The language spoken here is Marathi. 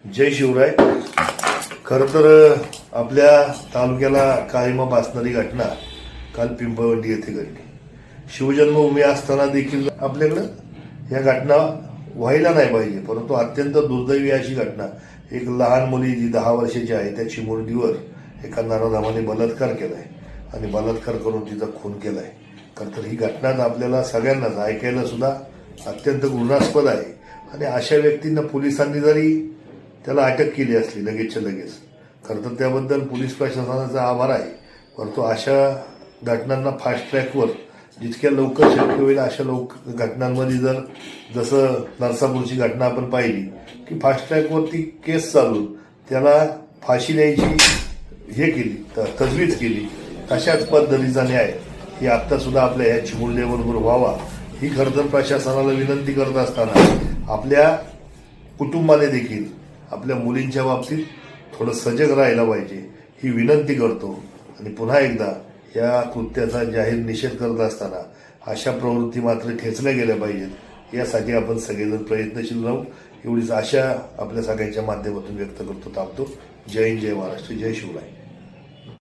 जय शिवराय. खरं तर आपल्या तालुक्याला काळीमा बासणारी घटना काल पिंपळवंडी येथे घडली. शिवजन्मभूमी असताना देखील आपल्याकडं या घटना व्हायला नाही पाहिजे, परंतु अत्यंत दुर्दैवी अशी घटना. एक लहान मुली जी 10 वर्षाची आहे त्या चिमुरडीवर एका नराधमाने बलात्कार केलाय आणि बलात्कार करून तिचा खून केलाय. खरं तर ही घटना आपल्याला सगळ्यांनाच ऐकायला सुद्धा अत्यंत घृणास्पद आहे आणि अशा व्यक्तींना पोलिसांनी जरी त्याला अटक केली असली लगेचच्या लगेच, खरं तर त्याबद्दल पोलीस प्रशासनाचा आभार आहे. परंतु अशा घटनांना फास्ट ट्रॅकवर जितक्या लवकर शक्य होईल अशा घटनांमध्ये जर जसं नरसापूरची घटना आपण पाहिली की फास्ट ट्रॅकवरती केस चालून त्याला फाशी द्यायची हे केली तजवीज केली, तशाच पद्धतीचा न्याय ही आत्ता सुद्धा आपल्या ह्या चिमुरड्याबरोबर व्हावा ही खरं तर प्रशासनाला विनंती करत असताना आपल्या कुटुंबाने देखील आपल्या मुलींच्या बाबतीत थोडं सजग राहायला पाहिजे ही विनंती करतो. आणि पुन्हा एकदा या कृत्याचा जाहीर निषेध करत असताना अशा प्रवृत्ती मात्र ठेचल्या गेल्या पाहिजेत यासाठी आपण सगळेजण प्रयत्नशील राहू एवढीच आशा आपल्या सगळ्यांच्या माध्यमातून व्यक्त करतो. थांबतो. जय हिंद, जय महाराष्ट्र, जय शिवराय.